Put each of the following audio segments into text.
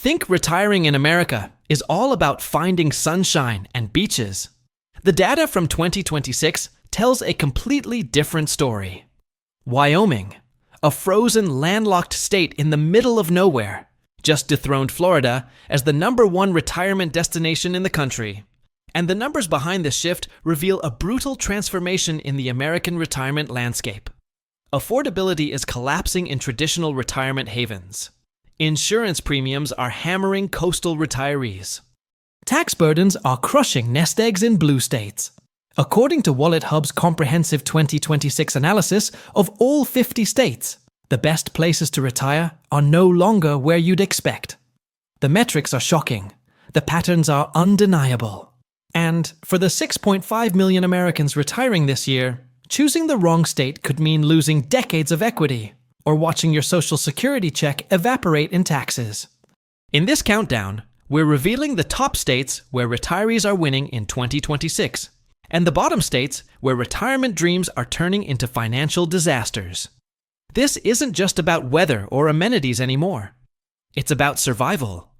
Think retiring in America is all about finding sunshine and beaches. The data from 2026 tells a completely different story. Wyoming, a frozen, landlocked state in the middle of nowhere, just dethroned Florida as the #1 retirement destination in the country. And the numbers behind this shift reveal a brutal transformation in the American retirement landscape. Affordability is collapsing in traditional retirement havens. Insurance premiums are hammering coastal retirees. Tax burdens are crushing nest eggs in blue states. According to WalletHub's comprehensive 2026 analysis of all 50 states, the best places to retire are no longer where you'd expect. The metrics are shocking. The patterns are undeniable. And for the 6.5 million Americans retiring this year, choosing the wrong state could mean losing decades of equity or watching your Social Security check evaporate in taxes. In this countdown, we're revealing the top states where retirees are winning in 2026, and the bottom states where retirement dreams are turning into financial disasters. This isn't just about weather or amenities anymore. It's about survival.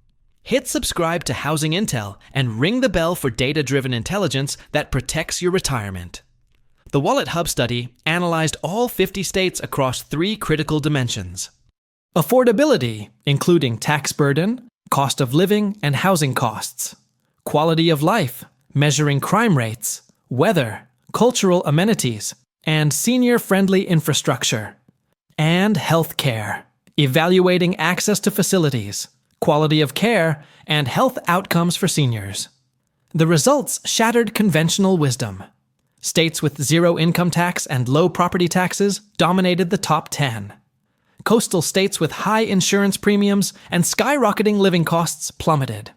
Hit subscribe to Housing Intel and ring the bell for data-driven intelligence that protects your retirement. The WalletHub study analyzed all 50 states across 3 critical dimensions. Affordability, including tax burden, cost of living, and housing costs. Quality of life, measuring crime rates, weather, cultural amenities, and senior-friendly infrastructure. And healthcare, evaluating access to facilities, quality of care, and health outcomes for seniors. The results shattered conventional wisdom. States with zero income tax and low property taxes dominated the top 10. Coastal states with high insurance premiums and skyrocketing living costs plummeted.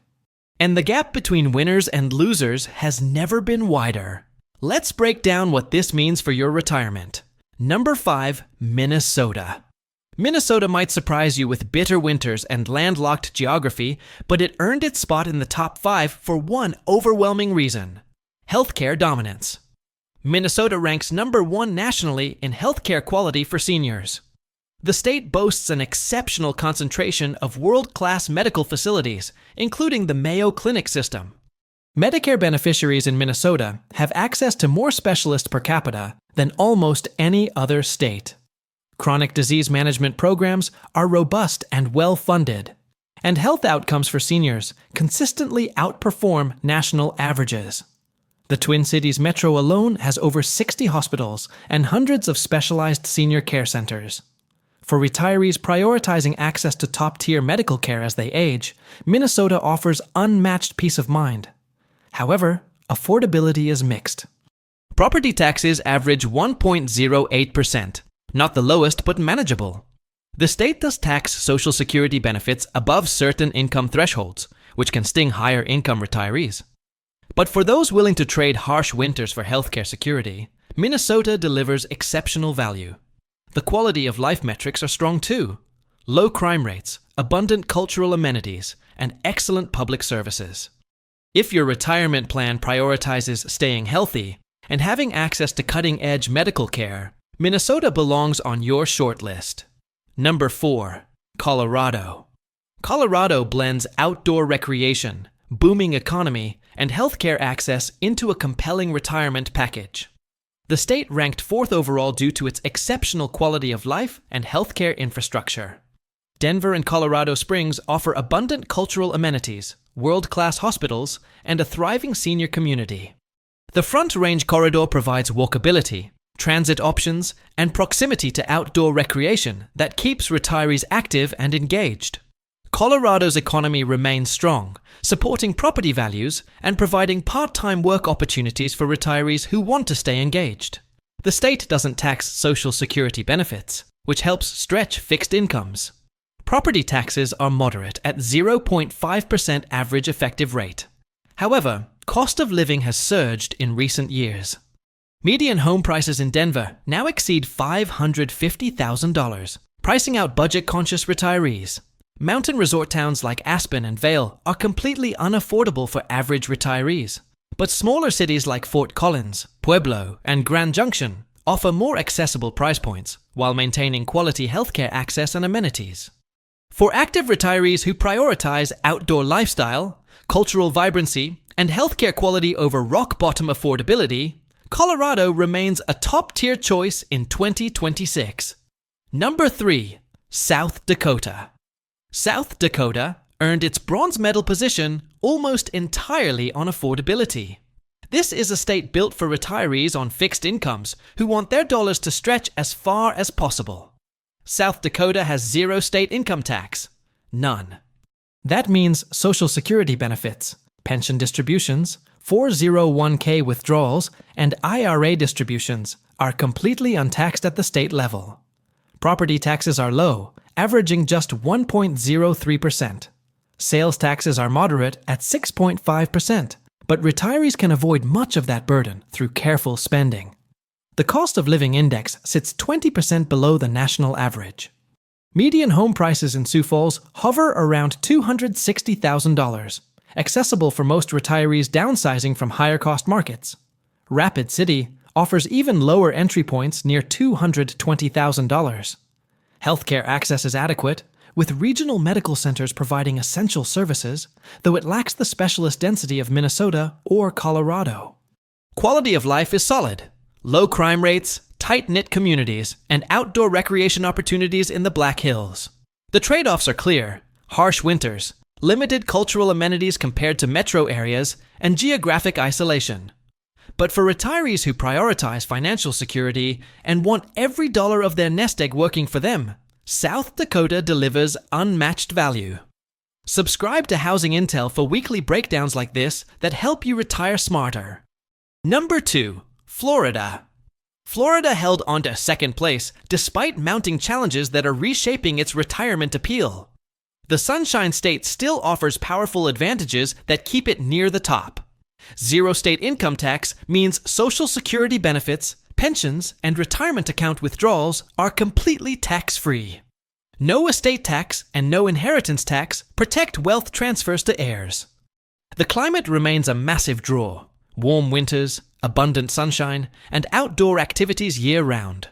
And the gap between winners and losers has never been wider. Let's break down what this means for your retirement. Number 5, Minnesota. Minnesota might surprise you with bitter winters and landlocked geography, but it earned its spot in the top 5 for one overwhelming reason: healthcare dominance. Minnesota ranks number 1 nationally in healthcare quality for seniors. The state boasts an exceptional concentration of world-class medical facilities, including the Mayo Clinic system. Medicare beneficiaries in Minnesota have access to more specialists per capita than almost any other state. Chronic disease management programs are robust and well-funded, and health outcomes for seniors consistently outperform national averages. The Twin Cities Metro alone has over 60 hospitals and hundreds of specialized senior care centers. For retirees prioritizing access to top-tier medical care as they age, Minnesota offers unmatched peace of mind. However, affordability is mixed. Property taxes average 1.08%. Not the lowest, but manageable. The state does tax Social Security benefits above certain income thresholds, which can sting higher income retirees. But for those willing to trade harsh winters for healthcare security, Minnesota delivers exceptional value. The quality of life metrics are strong too. Low crime rates, abundant cultural amenities, and excellent public services. If your retirement plan prioritizes staying healthy and having access to cutting-edge medical care, Minnesota belongs on your short list. Number 4, Colorado. Colorado blends outdoor recreation, booming economy, and healthcare access into a compelling retirement package. The state ranked 4th overall due to its exceptional quality of life and healthcare infrastructure. Denver and Colorado Springs offer abundant cultural amenities, world-class hospitals, and a thriving senior community. The Front Range corridor provides walkability, transit options, and proximity to outdoor recreation that keeps retirees active and engaged. Colorado's economy remains strong, supporting property values and providing part-time work opportunities for retirees who want to stay engaged. The state doesn't tax Social Security benefits, which helps stretch fixed incomes. Property taxes are moderate at 0.5% average effective rate. However, cost of living has surged in recent years. Median home prices in Denver now exceed $550,000, pricing out budget-conscious retirees. Mountain resort towns like Aspen and Vail are completely unaffordable for average retirees, but smaller cities like Fort Collins, Pueblo, and Grand Junction offer more accessible price points while maintaining quality healthcare access and amenities. For active retirees who prioritize outdoor lifestyle, cultural vibrancy, and healthcare quality over rock-bottom affordability, Colorado remains a top-tier choice in 2026. Number 3. South Dakota. South Dakota earned its bronze medal position almost entirely on affordability. This is a state built for retirees on fixed incomes who want their dollars to stretch as far as possible. South Dakota has zero state income tax. None. That means Social Security benefits, pension distributions, 401k withdrawals, and IRA distributions are completely untaxed at the state level. Property taxes are low, averaging just 1.03%. Sales taxes are moderate at 6.5%, but retirees can avoid much of that burden through careful spending. The cost of living index sits 20% below the national average. Median home prices in Sioux Falls hover around $260,000, accessible for most retirees downsizing from higher-cost markets. Rapid City offers even lower entry points near $220,000. Healthcare access is adequate, with regional medical centers providing essential services, though it lacks the specialist density of Minnesota or Colorado. Quality of life is solid. Low crime rates, tight-knit communities, and outdoor recreation opportunities in the Black Hills. The trade-offs are clear: harsh winters, limited cultural amenities compared to metro areas, and geographic isolation. But for retirees who prioritize financial security and want every dollar of their nest egg working for them, South Dakota delivers unmatched value. Subscribe to Housing Intel for weekly breakdowns like this that help you retire smarter. Number 2. Florida. Florida held onto second place despite mounting challenges that are reshaping its retirement appeal. The Sunshine State still offers powerful advantages that keep it near the top. Zero state income tax means Social Security benefits, pensions, and retirement account withdrawals are completely tax-free. No estate tax and no inheritance tax protect wealth transfers to heirs. The climate remains a massive draw: warm winters, abundant sunshine, and outdoor activities year-round.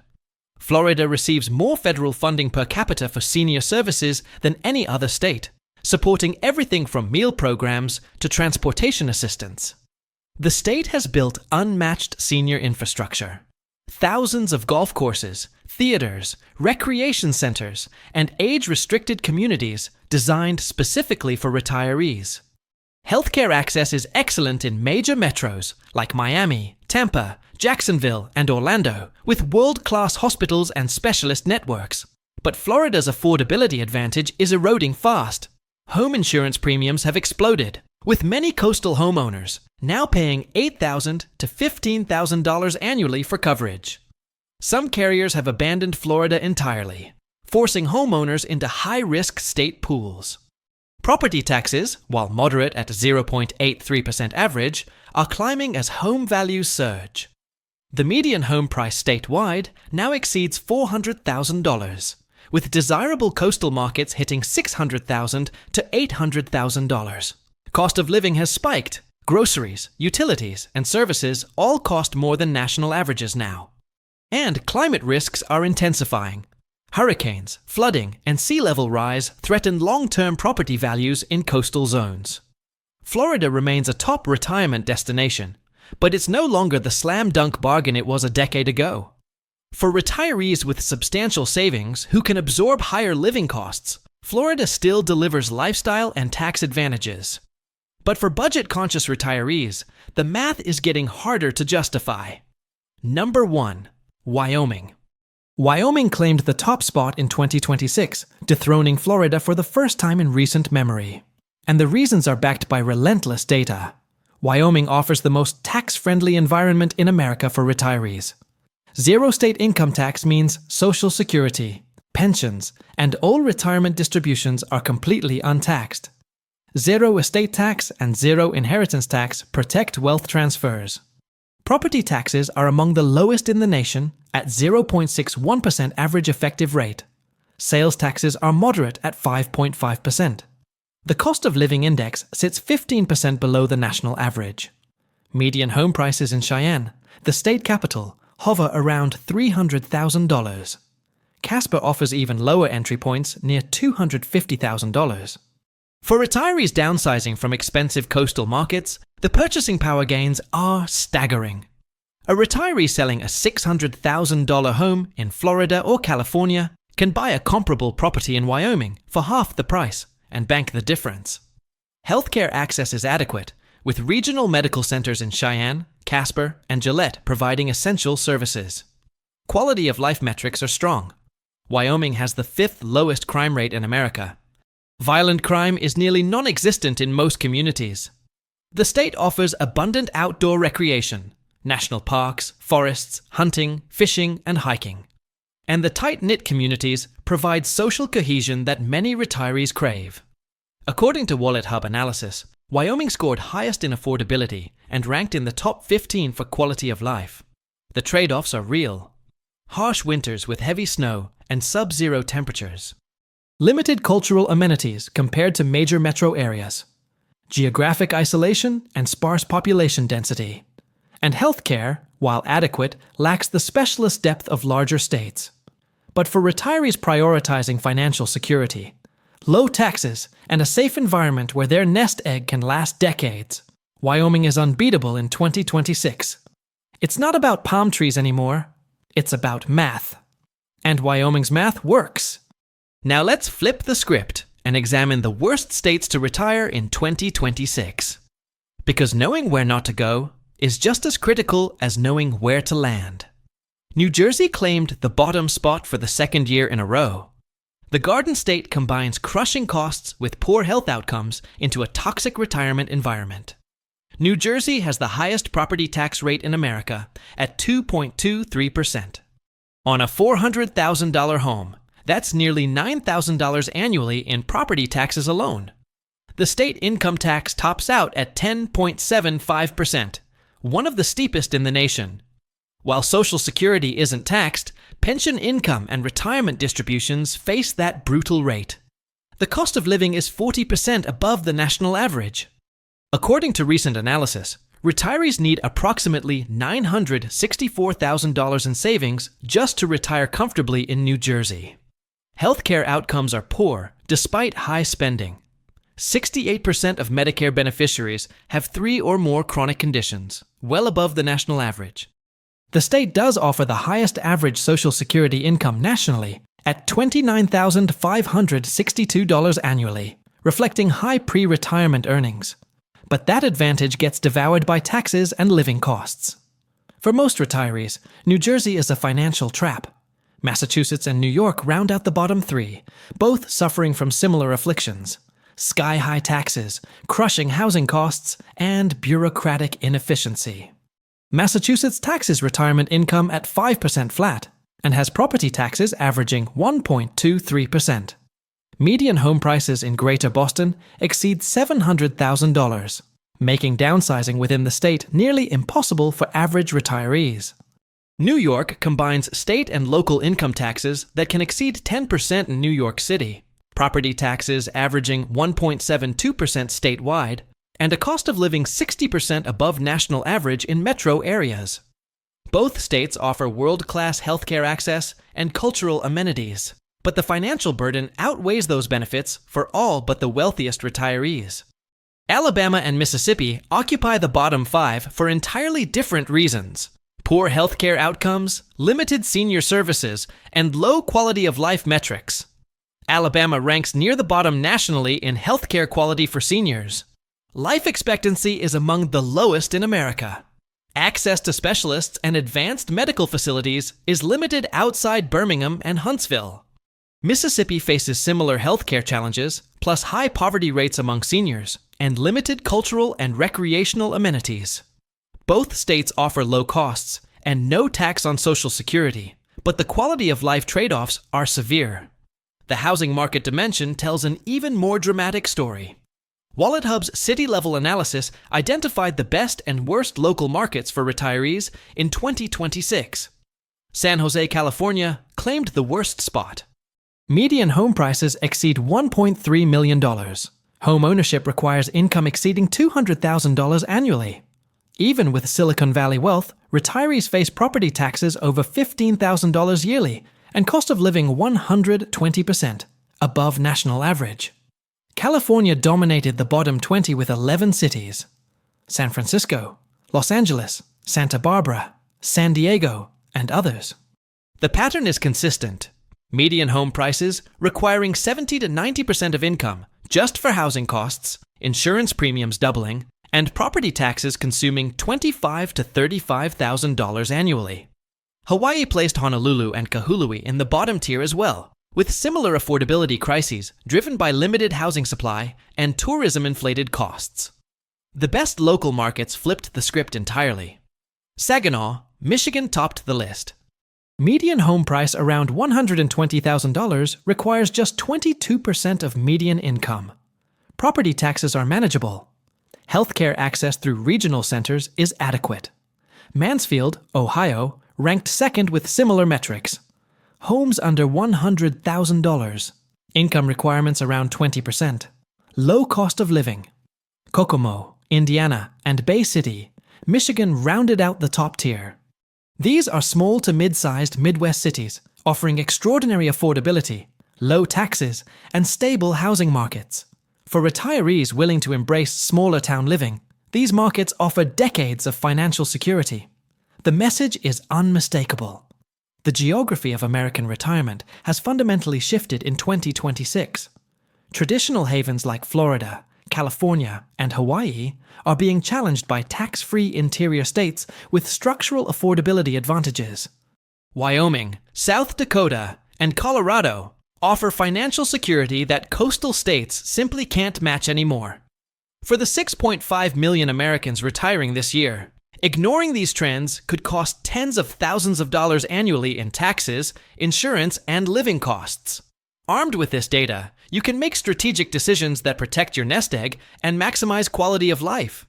Florida receives more federal funding per capita for senior services than any other state, supporting everything from meal programs to transportation assistance. The state has built unmatched senior infrastructure. Thousands of golf courses, theaters, recreation centers, and age-restricted communities designed specifically for retirees. Healthcare access is excellent in major metros like Miami, Tampa, Jacksonville, and Orlando, with world-class hospitals and specialist networks. But Florida's affordability advantage is eroding fast. Home insurance premiums have exploded, with many coastal homeowners now paying $8,000 to $15,000 annually for coverage. Some carriers have abandoned Florida entirely, forcing homeowners into high-risk state pools. Property taxes, while moderate at 0.83% average, are climbing as home values surge. The median home price statewide now exceeds $400,000, with desirable coastal markets hitting $600,000 to $800,000. Cost of living has spiked. Groceries, utilities, and services all cost more than national averages now. And climate risks are intensifying. Hurricanes, flooding, and sea level rise threaten long-term property values in coastal zones. Florida remains a top retirement destination, but it's no longer the slam-dunk bargain it was a decade ago. For retirees with substantial savings who can absorb higher living costs, Florida still delivers lifestyle and tax advantages. But for budget-conscious retirees, the math is getting harder to justify. Number 1. Wyoming. Wyoming claimed the top spot in 2026, dethroning Florida for the first time in recent memory. And the reasons are backed by relentless data. Wyoming offers the most tax-friendly environment in America for retirees. Zero state income tax means Social Security, pensions, and all retirement distributions are completely untaxed. Zero estate tax and zero inheritance tax protect wealth transfers. Property taxes are among the lowest in the nation at 0.61% average effective rate. Sales taxes are moderate at 5.5%. The cost of living index sits 15% below the national average. Median home prices in Cheyenne, the state capital, hover around $300,000. Casper offers even lower entry points near $250,000. For retirees downsizing from expensive coastal markets, the purchasing power gains are staggering. A retiree selling a $600,000 home in Florida or California can buy a comparable property in Wyoming for half the price and bank the difference. Healthcare access is adequate, with regional medical centers in Cheyenne, Casper, and Gillette providing essential services. Quality of life metrics are strong. Wyoming has the 5th lowest crime rate in America. Violent crime is nearly non-existent in most communities. The state offers abundant outdoor recreation, national parks, forests, hunting, fishing, and hiking. And the tight-knit communities provide social cohesion that many retirees crave. According to WalletHub analysis, Wyoming scored highest in affordability and ranked in the top 15 for quality of life. The trade-offs are real. Harsh winters with heavy snow and sub-zero temperatures. Limited cultural amenities compared to major metro areas. Geographic isolation and sparse population density. And healthcare, while adequate, lacks the specialist depth of larger states. But for retirees prioritizing financial security, low taxes, and a safe environment where their nest egg can last decades, Wyoming is unbeatable in 2026. It's not about palm trees anymore, it's about math. And Wyoming's math works. Now let's flip the script and examine the worst states to retire in 2026. Because knowing where not to go is just as critical as knowing where to land. New Jersey claimed the bottom spot for the second year in a row. The Garden State combines crushing costs with poor health outcomes into a toxic retirement environment. New Jersey has the highest property tax rate in America at 2.23%. On a $400,000 home, that's nearly $9,000 annually in property taxes alone. The state income tax tops out at 10.75%, one of the steepest in the nation. While Social Security isn't taxed, pension income and retirement distributions face that brutal rate. The cost of living is 40% above the national average. According to recent analysis, retirees need approximately $964,000 in savings just to retire comfortably in New Jersey. Healthcare outcomes are poor despite high spending. 68% of Medicare beneficiaries have 3 or more chronic conditions, well above the national average. The state does offer the highest average Social Security income nationally at $29,562 annually, reflecting high pre-retirement earnings. But that advantage gets devoured by taxes and living costs. For most retirees, New Jersey is a financial trap. Massachusetts and New York round out the bottom 3, both suffering from similar afflictions: sky-high taxes, crushing housing costs, and bureaucratic inefficiency. Massachusetts taxes retirement income at 5% flat and has property taxes averaging 1.23%. Median home prices in Greater Boston exceed $700,000, making downsizing within the state nearly impossible for average retirees. New York combines state and local income taxes that can exceed 10% in New York City, property taxes averaging 1.72% statewide, and a cost of living 60% above national average in metro areas. Both states offer world-class healthcare access and cultural amenities, but the financial burden outweighs those benefits for all but the wealthiest retirees. Alabama and Mississippi occupy the bottom 5 for entirely different reasons: poor healthcare outcomes, limited senior services, and low quality of life metrics. Alabama ranks near the bottom nationally in healthcare quality for seniors. Life expectancy is among the lowest in America. Access to specialists and advanced medical facilities is limited outside Birmingham and Huntsville. Mississippi faces similar healthcare challenges, plus high poverty rates among seniors, and limited cultural and recreational amenities. Both states offer low costs and no tax on Social Security, but the quality of life trade-offs are severe. The housing market dimension tells an even more dramatic story. WalletHub's city-level analysis identified the best and worst local markets for retirees in 2026. San Jose, California, claimed the worst spot. Median home prices exceed $1.3 million. Home ownership requires income exceeding $200,000 annually. Even with Silicon Valley wealth, retirees face property taxes over $15,000 yearly and cost of living 120% above national average. California dominated the bottom 20 with 11 cities: San Francisco, Los Angeles, Santa Barbara, San Diego, and others. The pattern is consistent. Median home prices requiring 70 to 90% of income just for housing costs, insurance premiums doubling, and property taxes consuming $25,000 to $35,000 annually. Hawaii placed Honolulu and Kahului in the bottom tier as well, with similar affordability crises driven by limited housing supply and tourism-inflated costs. The best local markets flipped the script entirely. Saginaw, Michigan topped the list. Median home price around $120,000 requires just 22% of median income. Property taxes are manageable. Healthcare access through regional centers is adequate. Mansfield, Ohio, ranked second with similar metrics. Homes under $100,000. Income requirements around 20%. Low cost of living. Kokomo, Indiana, and Bay City, Michigan rounded out the top tier. These are small to mid-sized Midwest cities offering extraordinary affordability, low taxes, and stable housing markets. For retirees willing to embrace smaller town living, these markets offer decades of financial security. The message is unmistakable. The geography of American retirement has fundamentally shifted in 2026. Traditional havens like Florida, California, and Hawaii are being challenged by tax-free interior states with structural affordability advantages. Wyoming, South Dakota, and Colorado offer financial security that coastal states simply can't match anymore. For the 6.5 million Americans retiring this year, ignoring these trends could cost tens of thousands of dollars annually in taxes, insurance, and living costs. Armed with this data, you can make strategic decisions that protect your nest egg and maximize quality of life.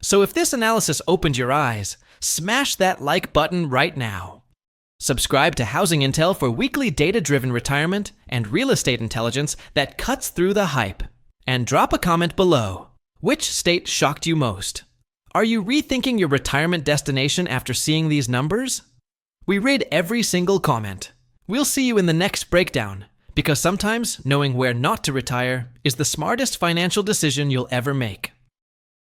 So if this analysis opened your eyes, smash that like button right now. Subscribe to Housing Intel for weekly data-driven retirement and real estate intelligence that cuts through the hype. And drop a comment below. Which state shocked you most? Are you rethinking your retirement destination after seeing these numbers? We read every single comment. We'll see you in the next breakdown, because sometimes knowing where not to retire is the smartest financial decision you'll ever make.